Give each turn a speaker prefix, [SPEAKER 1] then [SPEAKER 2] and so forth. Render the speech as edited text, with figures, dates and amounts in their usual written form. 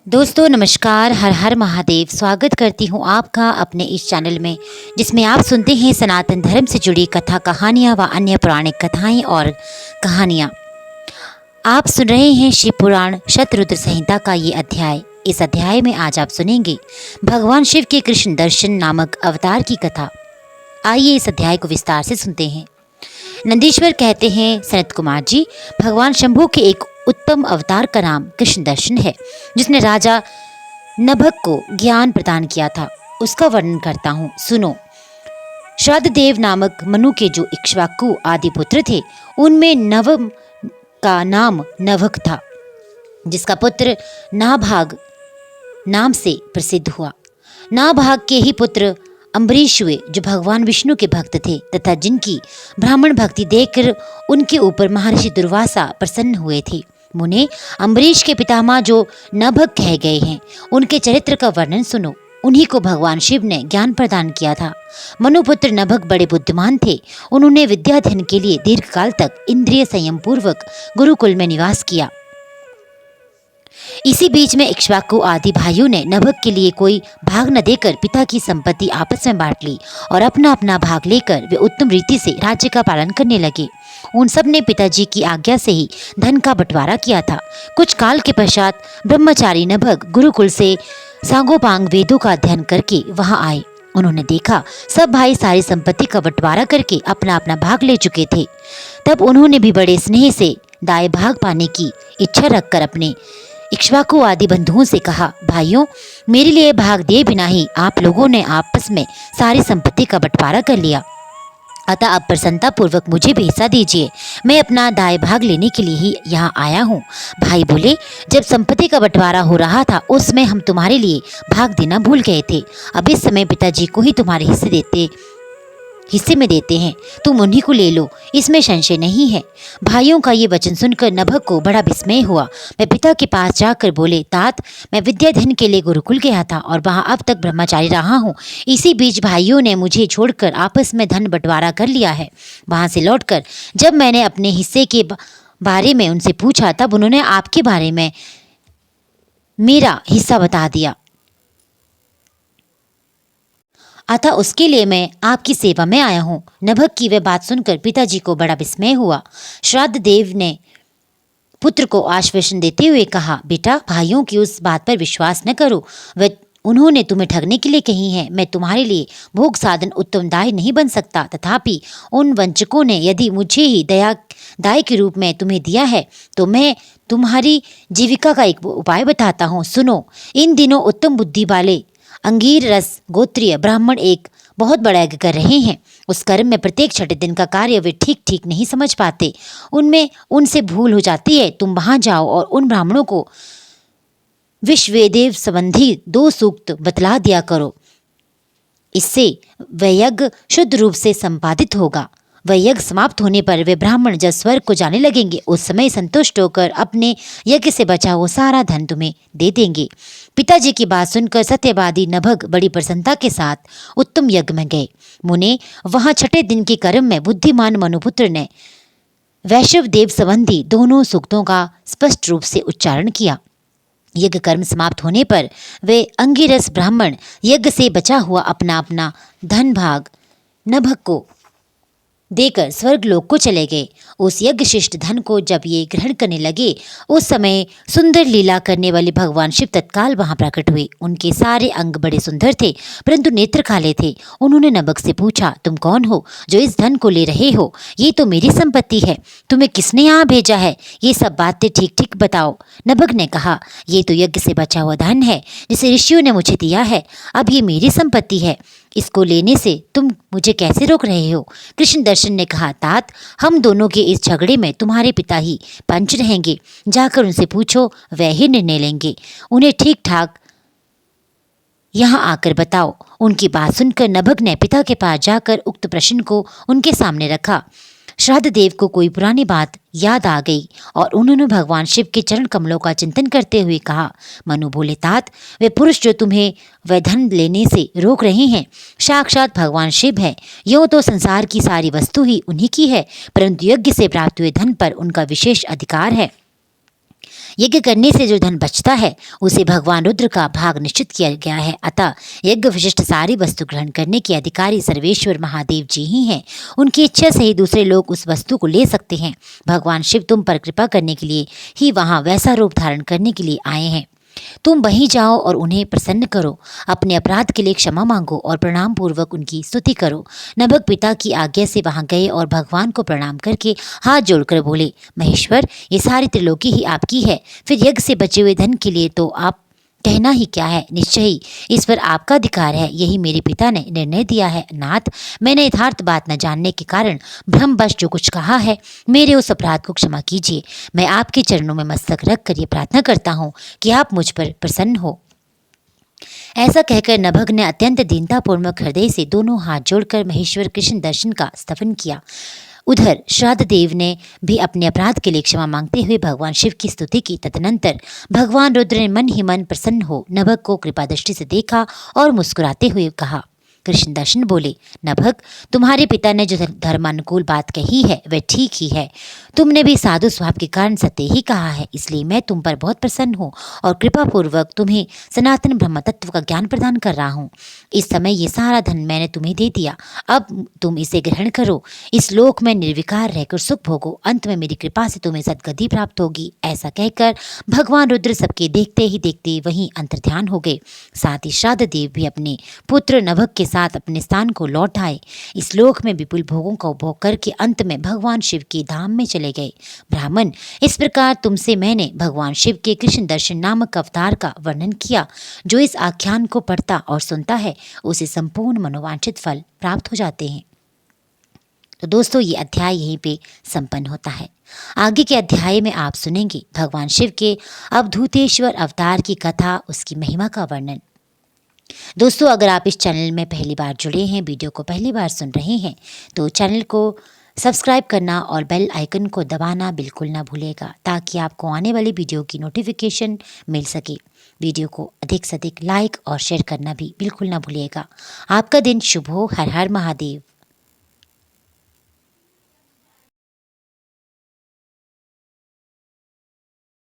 [SPEAKER 1] दोस्तों नमस्कार, हर हर महादेव। स्वागत करती हूँ आपका अपने इस चैनल में, जिसमें आप सुनते हैं सनातन धर्म से जुड़ी कथा कहानियाँ व अन्य पौराणिक कथाएं और कहानियाँ। आप सुन रहे हैं शिव पुराण शतरुद्र संहिता का ये अध्याय। इस अध्याय में आज आप सुनेंगे भगवान शिव के कृष्ण दर्शन नामक अवतार की कथा। आइए इस अध्याय को विस्तार से सुनते हैं। नंदीश्वर कहते हैं, सनत कुमार जी, भगवान शंभू के एक उत्तम अवतार का नाम कृष्ण दर्शन है, जिसने राजा नभक को ज्ञान प्रदान किया था। उसका वर्णन करता हूँ, सुनो। श्राद्ध देव नामक मनु के जो इक्ष्वाकु आदि पुत्र थे, उनमें नवम का नाम नभक था, जिसका पुत्र नाभाग नाम से प्रसिद्ध हुआ। नाभाग के ही पुत्र अम्बरीश हुए, जो भगवान विष्णु के भक्त थे तथा जिनकी ब्राह्मण भक्ति देखकर उनके ऊपर महर्षि दुर्वासा प्रसन्न हुए थे। मुने, अम्बरीश के पितामह जो नभग कहे गए हैं, उनके चरित्र का वर्णन सुनो। उन्हीं को भगवान शिव ने ज्ञान प्रदान किया था। मनुपुत्र नभग बड़े बुद्धिमान थे। उन्होंने विद्याध्ययन के लिए दीर्घकाल तक इंद्रिय संयम पूर्वक गुरुकुल में निवास किया। इसी बीच में इक्ष्वाकु आदि भाइयों ने नभग के लिए कोई भाग न देकर पिता की संपत्ति आपस में बांट ली और अपना अपना भाग लेकर वे उत्तम रीति से राज्य का पालन करने लगे। उन सब ने पिताजी की आज्ञा से ही धन का बंटवारा किया था। कुछ काल के पश्चात ब्रह्मचारी नभग गुरुकुल से सांगोपांग वेदों का अध्ययन करके वहां आए। उन्होंने देखा सब भाई सारी संपत्ति का बंटवारा करके अपना अपना भाग ले चुके थे। तब उन्होंने भी बड़े स्नेह से दाएं भाग पाने की इच्छा रखकर अपने इक्ष्वाकु आदि बंधुओं से कहा, भाइयों, मेरे लिए भाग दिए बिना ही आप लोगों ने आपस में सारी संपत्ति का बंटवारा कर लिया, अतः अब प्रसन्नता पूर्वक मुझे भी हिस्सा दीजिए। मैं अपना दाएं भाग लेने के लिए ही यहाँ आया हूँ। भाई बोले, जब संपत्ति का बंटवारा हो रहा था उसमें हम तुम्हारे लिए भाग देना भूल गए थे। अब इस समय पिताजी को ही तुम्हारे हिस्से में देते हैं, तुम उन्हीं को ले लो, इसमें संशय नहीं है। भाइयों का ये वचन सुनकर नभग को बड़ा विस्मय हुआ। मैं पिता के पास जाकर बोले, तात, मैं विद्याध्ययन के लिए गुरुकुल गया था और वहां अब तक ब्रह्मचारी रहा हूँ। इसी बीच भाइयों ने मुझे छोड़कर आपस में धन बंटवारा कर लिया है। वहां से लौटकर जब मैंने अपने हिस्से के बारे में उनसे पूछा, तब उन्होंने आपके बारे में मेरा हिस्सा बता दिया, अतः उसके लिए मैं आपकी सेवा में आया हूँ। नभग की वह बात सुनकर पिताजी को बड़ा विस्मय हुआ। श्राद्ध देव ने पुत्र को आश्वासन देते हुए कहा, बेटा, भाइयों की उस बात पर विश्वास न करो। वह उन्होंने तुम्हें ठगने के लिए कही है। मैं तुम्हारे लिए भोग साधन उत्तम दाय नहीं बन सकता। तथापि उन वंचकों ने यदि मुझे ही दाय के रूप में तुम्हें दिया है, तो मैं तुम्हारी जीविका का एक उपाय बताता हूँ, सुनो। इन दिनों उत्तम बुद्धि वाले अंगीर रस गोत्रीय ब्राह्मण एक बहुत बड़ा यज्ञ कर रहे हैं। उस कर्म में प्रत्येक छठे दिन का कार्य वे ठीक ठीक नहीं समझ पाते, उनमें उनसे भूल हो जाती है। तुम वहां जाओ और उन ब्राह्मणों को विश्ववेदेव संबंधी 2 सूक्त बतला दिया करो। इससे वह यज्ञ शुद्ध रूप से संपादित होगा। वह यज्ञ समाप्त होने पर वे ब्राह्मण जब स्वर्ग को जाने लगेंगे, उस समय संतुष्ट होकर अपने यज्ञ से बचा हुआ सारा धन तुम्हें दे देंगे। पिताजी की बात सुनकर सत्यवादी नभग बड़ी प्रसन्नता के साथ उत्तम यज्ञ में गए। मुने, वहां छठे दिन के कर्म में बुद्धिमान मनुपुत्र ने वैश्व देव संबंधी दोनों सूक्तों का स्पष्ट रूप से उच्चारण किया। यज्ञ कर्म समाप्त होने पर वे अंगिरस ब्राह्मण यज्ञ से बचा हुआ अपना अपना धन भाग नभग को देकर स्वर्ग लोक को चले गए। उस यज्ञ शिष्ट धन को जब ये ग्रहण करने लगे, उस समय सुंदर लीला करने वाले भगवान शिव तत्काल वहां प्रकट हुए। उनके सारे अंग बड़े सुंदर थे, परंतु नेत्र काले थे। उन्होंने नभग से पूछा, तुम कौन हो जो इस धन को ले रहे हो? ये तो मेरी संपत्ति है, तुम्हें किसने यहाँ भेजा है? ये सब बातें ठीक ठीक बताओ। नभग ने कहा, ये तो यज्ञ से बचा हुआ धन है, जिसे ऋषियों ने मुझे दिया है। अब ये मेरी संपत्ति है, इसको लेने से तुम मुझे कैसे रोक रहे हो? कृष्ण दर्शन ने कहा, तात, हम दोनों के इस झगड़े में तुम्हारे पिता ही पंच रहेंगे। जाकर उनसे पूछो, वह ही निर्णय लेंगे। उन्हें ठीक ठाक यहाँ आकर बताओ। उनकी बात सुनकर नभग ने पिता के पास जाकर उक्त प्रश्न को उनके सामने रखा। श्राद्ध देव को कोई पुरानी बात याद आ गई और उन्होंने भगवान शिव के चरण कमलों का चिंतन करते हुए कहा, मनु बोले, तात, वे पुरुष जो तुम्हें वह धन लेने से रोक रहे हैं, साक्षात भगवान शिव है। यूँ तो संसार की सारी वस्तु ही उन्हीं की है, परंतु यज्ञ से प्राप्त हुए धन पर उनका विशेष अधिकार है। यज्ञ करने से जो धन बचता है उसे भगवान रुद्र का भाग निश्चित किया गया है। अतः यज्ञ विशिष्ट सारी वस्तु ग्रहण करने के अधिकारी सर्वेश्वर महादेव जी ही हैं। उनकी इच्छा से ही दूसरे लोग उस वस्तु को ले सकते हैं। भगवान शिव तुम पर कृपा करने के लिए ही वहाँ वैसा रूप धारण करने के लिए आए हैं। तुम वहीं जाओ और उन्हें प्रसन्न करो, अपने अपराध के लिए क्षमा मांगो और प्रणाम पूर्वक उनकी स्तुति करो। नभग पिता की आज्ञा से वहां गए और भगवान को प्रणाम करके हाथ जोड़कर बोले, महेश्वर, ये सारी त्रिलोकी ही आपकी है, फिर यज्ञ से बचे हुए धन के लिए तो आप कहना ही क्या है। निश्चय ही इस पर आपका अधिकार है, यही मेरे पिता ने निर्णय दिया है। नाथ, मैंने यथार्थ बात न जानने के कारण भ्रमवश जो कुछ कहा है, मेरे उस अपराध को क्षमा कीजिए। मैं आपके चरणों में मस्तक रख कर ये प्रार्थना करता हूँ कि आप मुझ पर प्रसन्न हो। ऐसा कहकर नभग ने अत्यंत दीनतापूर्वक हृदय से दोनों हाथ जोड़कर महेश्वर कृष्ण दर्शन का स्तवन किया। उधर श्राद्ध देव ने भी अपने अपराध के लिए क्षमा मांगते हुए भगवान शिव की स्तुति की। तदनंतर भगवान रुद्र ने मन ही मन प्रसन्न हो नभग को कृपा दृष्टि से देखा और मुस्कुराते हुए कहा। कृष्ण दर्शन बोले, नभग, तुम्हारे पिता ने जो धर्मानुकूल बात कही है वह ठीक ही है। तुमने भी साधु स्वभाव के कारण सत्य ही कहा है, इसलिए मैं तुम पर बहुत प्रसन्न हूँ और कृपा पूर्वक तुम्हें सनातन ब्रह्म तत्व का ज्ञान प्रदान कर रहा हूँ। इस समय ये सारा धन मैंने तुम्हें दे दिया, अब तुम इसे ग्रहण करो। इस लोक में निर्विकार रहकर सुख भोगो, अंत में मेरी कृपा से तुम्हें सद्गति प्राप्त होगी। ऐसा कहकर भगवान रुद्र सबके देखते ही देखते वहीं अंतर्ध्यान हो गए। साथ ही श्राद्ध देव भी अपने पुत्र नभग के साथ अपने स्थान को लौट आए। इस लोक में विपुल भोगों का उपभोग करके अंत में भगवान शिव के धाम में चले गए। ब्राह्मण, इस प्रकार तुमसे मैंने भगवान शिव के कृष्ण दर्शन नामक अवतार का वर्णन किया। जो इस आख्यान को पढ़ता और सुनता है उसे संपूर्ण मनोवांछित फल प्राप्त हो जाते हैं। तो दोस्तों, ये अध्याय यहीं पे संपन्न होता है। आगे के अध्याय में आप सुनेंगे भगवान शिव के अवधूतेश्वर अवतार की कथा, उसकी महिमा का वर्णन। दोस्तों, अगर आप इस चैनल में पहली बार जुड़े हैं, वीडियो को पहली बार सुन रहे हैं, तो चैनल को सब्सक्राइब करना और बेल आइकन को दबाना बिल्कुल ना भूलिएगा, ताकि आपको आने वाली वीडियो की नोटिफिकेशन मिल सके। वीडियो को अधिक से अधिक लाइक और शेयर करना भी बिल्कुल ना भूलिएगा। आपका दिन शुभ हो। हर हर महादेव।